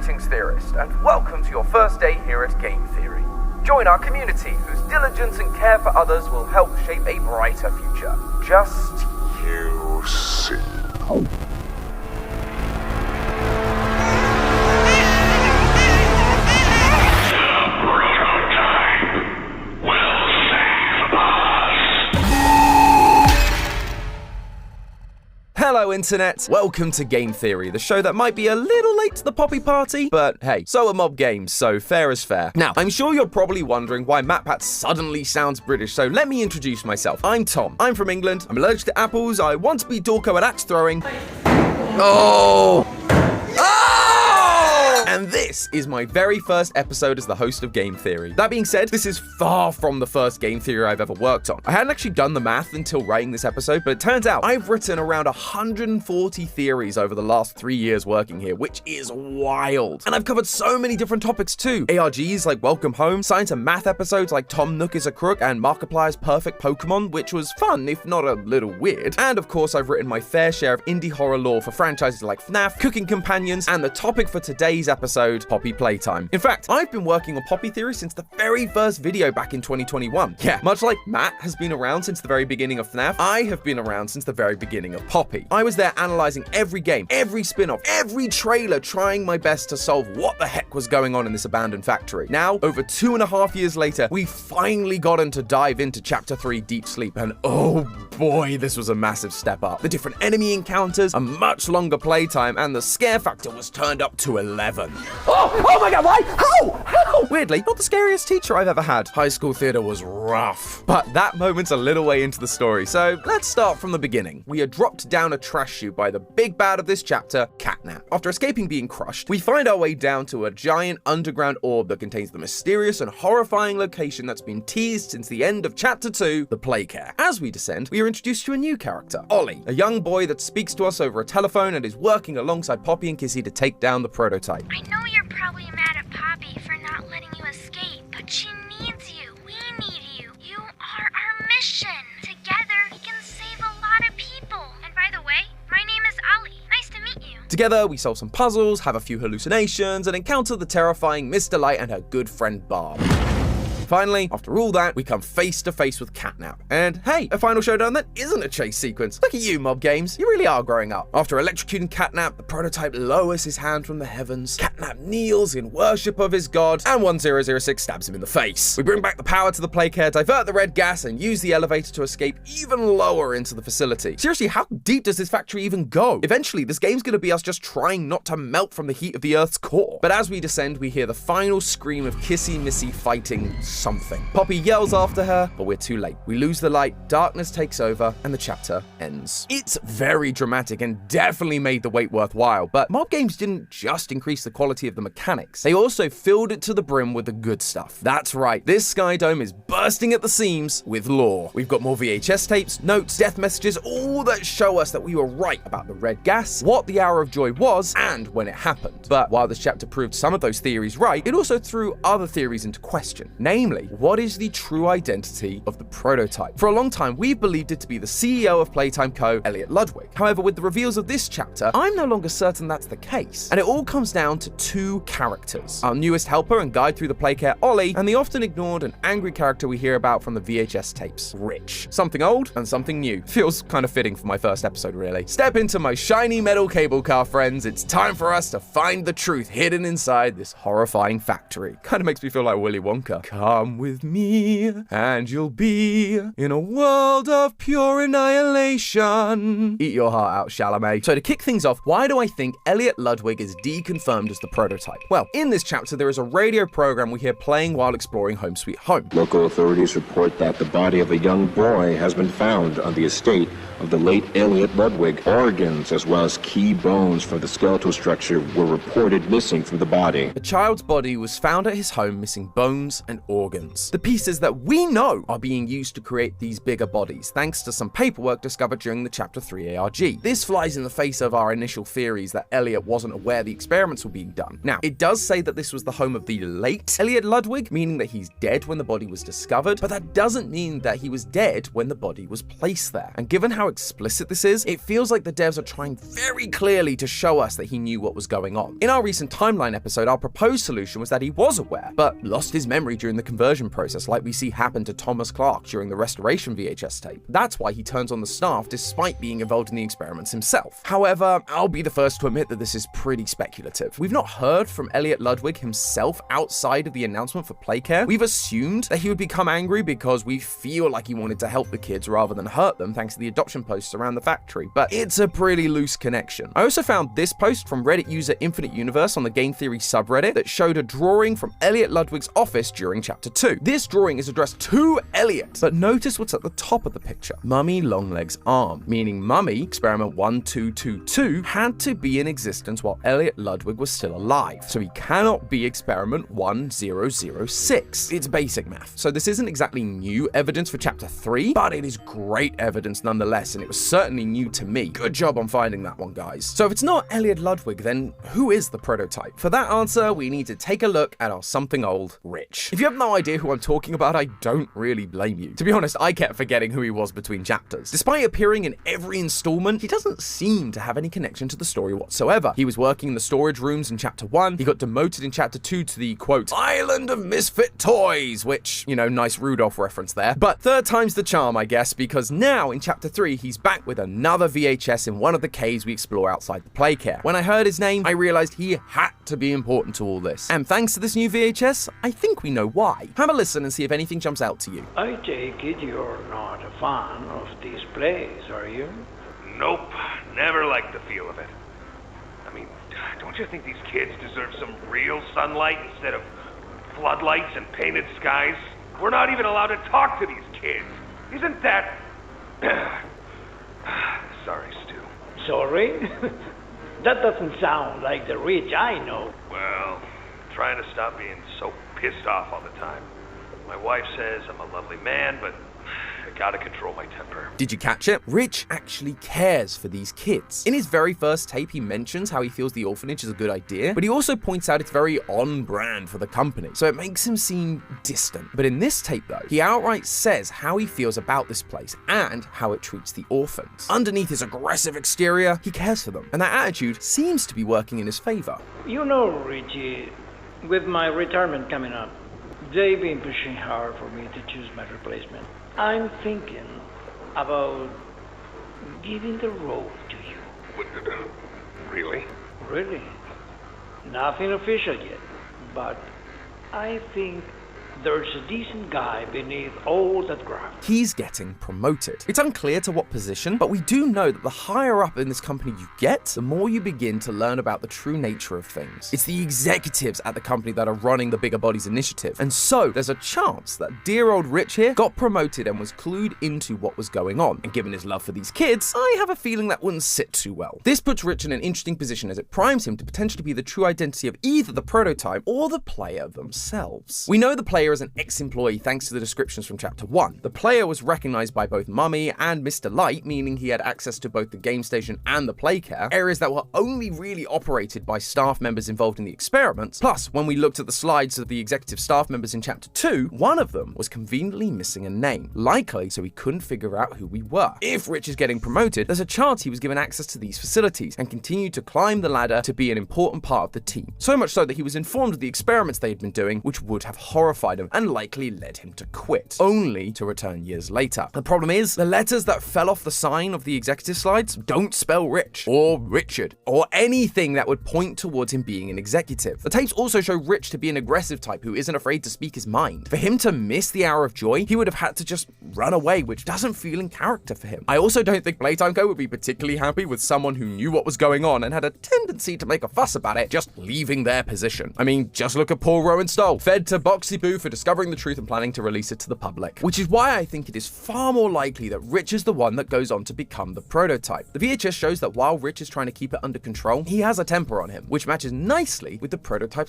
Greetings, theorist, and welcome to your first day here at Game Theory. Join our community, whose diligence and care for others will help shape a brighter future. Just you see. Hello Internet, welcome to Game Theory, the show that might be a little late to the Poppy party, but hey, so are Mob Games, so fair is fair. Now, I'm sure you're probably wondering why MatPat suddenly sounds British, so let me introduce myself. I'm Tom, I'm from England, I'm allergic to apples, I want to be Dorko at axe throwing. And this is my very first episode as the host of Game Theory. That being said, this is far from the first Game Theory I've ever worked on. I hadn't actually done the math until writing this episode, but it turns out I've written around 140 theories over the last 3 years working here, which is wild. And I've covered so many different topics too. ARGs like Welcome Home, science and math episodes like Tom Nook is a Crook and Markiplier's Perfect Pokemon, which was fun, if not a little weird. And of course, I've written my fair share of indie horror lore for franchises like FNAF, Cooking Companions, and the topic for today's episode, Poppy Playtime. In fact, I've been working on Poppy Theory since the very first video back in 2021. Yeah, much like Matt has been around since the very beginning of FNAF, I have been around since the very beginning of Poppy. I was there analyzing every game, every spin-off, every trailer, trying my best to solve what the heck was going on in this abandoned factory. Now, over 2.5 years later, we finally gotten to dive into Chapter 3 Deep Sleep, and oh boy, this was a massive step up. The different enemy encounters, a much longer playtime, and the scare factor was turned up to 11. Oh my god, why? How? Weirdly, not the scariest teacher I've ever had. High school theater was rough. But that moment's a little way into the story, so let's start from the beginning. We are dropped down a trash chute by the big bad of this chapter, Catnap. After escaping being crushed, we find our way down to a giant underground orb that contains the mysterious and horrifying location that's been teased since the end of Chapter 2, the Playcare. As we descend, we are introduced to a new character, Ollie, a young boy that speaks to us over a telephone and is working alongside Poppy and Kissy to take down the prototype. I know you're probably mad at Poppy for not letting you escape, but she needs you. We need you. You are our mission. Together, we can save a lot of people. And by the way, my name is Ollie. Nice to meet you. Together, we solve some puzzles, have a few hallucinations, and encounter the terrifying Miss Delight and her good friend Barb. Finally, after all that, we come face to face with Catnap. And hey, a final showdown that isn't a chase sequence. Look at you, Mob Games. You really are growing up. After electrocuting Catnap, the prototype lowers his hand from the heavens. Catnap kneels in worship of his god, and 1006 stabs him in the face. We bring back the power to the Playcare, divert the red gas, and use the elevator to escape even lower into the facility. Seriously, how deep does this factory even go? Eventually, this game's gonna be us just trying not to melt from the heat of the Earth's core. But as we descend, we hear the final scream of Kissy Missy fighting something. Poppy yells after her, but we're too late. We lose the light, darkness takes over, and the chapter ends. It's very dramatic and definitely made the wait worthwhile, but Mob Games didn't just increase the quality of the mechanics. They also filled it to the brim with the good stuff. That's right, this Sky Dome is bursting at the seams with lore. We've got more VHS tapes, notes, death messages, all that show us that we were right about the red gas, what the Hour of Joy was, and when it happened. But while this chapter proved some of those theories right, it also threw other theories into question. Namely, what is the true identity of the prototype? For a long time, we've believed it to be the CEO of Playtime Co., Elliot Ludwig. However, with the reveals of this chapter, I'm no longer certain that's the case. And it all comes down to two characters. Our newest helper and guide through the Playcare, Ollie, and the often ignored and angry character we hear about from the VHS tapes, Rich. Something old and something new. Feels kind of fitting for my first episode, really. Step into my shiny metal cable car, friends. It's time for us to find the truth hidden inside this horrifying factory. Kind of makes me feel like Willy Wonka. Come with me, and you'll be in a world of pure annihilation. Eat your heart out, Chalamet. So to kick things off, why do I think Elliot Ludwig is deconfirmed as the prototype? Well, in this chapter, there is a radio program we hear playing while exploring Home Sweet Home. Local authorities report that the body of a young boy has been found on the estate of the late Elliot Ludwig. Organs, as well as key bones from the skeletal structure, were reported missing from the body. The child's body was found at his home missing bones and organs. The pieces that we know are being used to create these bigger bodies, thanks to some paperwork discovered during the Chapter 3 ARG. This flies in the face of our initial theories that Elliot wasn't aware the experiments were being done. Now, it does say that this was the home of the late Elliot Ludwig, meaning that he's dead when the body was discovered, but that doesn't mean that he was dead when the body was placed there. And given how explicit this is, it feels like the devs are trying very clearly to show us that he knew what was going on. In our recent timeline episode, our proposed solution was that he was aware, but lost his memory during the conversion process, like we see happen to Thomas Clark during the Restoration VHS tape. That's why he turns on the staff despite being involved in the experiments himself. However, I'll be the first to admit that this is pretty speculative. We've not heard from Elliot Ludwig himself outside of the announcement for PlayCare. We've assumed that he would become angry because we feel like he wanted to help the kids rather than hurt them thanks to the adoption posts around the factory, but it's a pretty loose connection. I also found this post from Reddit user Infinite Universe on the Game Theory subreddit that showed a drawing from Elliot Ludwig's office during Chapter 2. This drawing is addressed to Elliot, but notice what's at the top of the picture. Mummy Longleg's arm, meaning Mummy, experiment 1222, had to be in existence while Elliot Ludwig was still alive, so he cannot be experiment 1006. It's basic math. So this isn't exactly new evidence for Chapter 3, but it is great evidence nonetheless, and it was certainly new to me. Good job on finding that one, guys. So if it's not Elliot Ludwig, then who is the prototype? For that answer, we need to take a look at our something old, Rich. If you have no idea who I'm talking about, I don't really blame you. To be honest, I kept forgetting who he was between chapters. Despite appearing in every installment, he doesn't seem to have any connection to the story whatsoever. He was working in the storage rooms in Chapter 1, he got demoted in Chapter 2 to the, quote, Island of Misfit Toys, which, you know, nice Rudolph reference there. But third time's the charm, I guess, because now in Chapter 3, he's back with another VHS in one of the caves we explore outside the PlayCare. When I heard his name, I realized he had to be important to all this. And thanks to this new VHS, I think we know why. Have a listen and see if anything jumps out to you. I take it you're not a fan of these plays, are you? Nope, never liked the feel of it. I mean, don't you think these kids deserve some real sunlight instead of floodlights and painted skies? We're not even allowed to talk to these kids. Isn't that... Sorry, Stu. Sorry? That doesn't sound like the Rich I know. Well, trying to stop being so pissed off all the time. My wife says I'm a lovely man, but I gotta control my temper. Did you catch it? Rich actually cares for these kids. In his very first tape, he mentions how he feels the orphanage is a good idea, but he also points out it's very on brand for the company, so it makes him seem distant. But in this tape though, he outright says how he feels about this place and how it treats the orphans. Underneath his aggressive exterior, he cares for them, and that attitude seems to be working in his favor. You know, Richie, with my retirement coming up, they've been pushing hard for me to choose my replacement. I'm thinking about giving the role to you. Really? Really? Nothing official yet, but I think there's a decent guy beneath all that graft. He's getting promoted. It's unclear to what position, but we do know that the higher up in this company you get, the more you begin to learn about the true nature of things. It's the executives at the company that are running the Bigger Bodies initiative, and so there's a chance that dear old Rich here got promoted and was clued into what was going on, and given his love for these kids, I have a feeling that wouldn't sit too well. This puts Rich in an interesting position as it primes him to potentially be the true identity of either the prototype or the player themselves. We know the player is an ex-employee thanks to the descriptions from Chapter 1. The player was recognized by both Mummy and Mr. Light, meaning he had access to both the game station and the PlayCare, areas that were only really operated by staff members involved in the experiments. Plus, when we looked at the slides of the executive staff members in Chapter 2, one of them was conveniently missing a name, likely so he couldn't figure out who we were. If Rich is getting promoted, there's a chance he was given access to these facilities and continued to climb the ladder to be an important part of the team. So much so that he was informed of the experiments they had been doing, which would have horrified him and likely led him to quit, only to return years later. The problem is, the letters that fell off the sign of the executive slides don't spell Rich, or Richard, or anything that would point towards him being an executive. The tapes also show Rich to be an aggressive type who isn't afraid to speak his mind. For him to miss the hour of joy, he would have had to just run away, which doesn't feel in character for him. I also don't think Playtime Co. would be particularly happy with someone who knew what was going on and had a tendency to make a fuss about it just leaving their position. I mean, just look at Paul Rowan Stoll, fed to Boxy Boo for discovering the truth and planning to release it to the public. Which is why I think it is far more likely that Rich is the one that goes on to become the prototype. The VHS shows that while Rich is trying to keep it under control, he has a temper on him, which matches nicely with the prototype's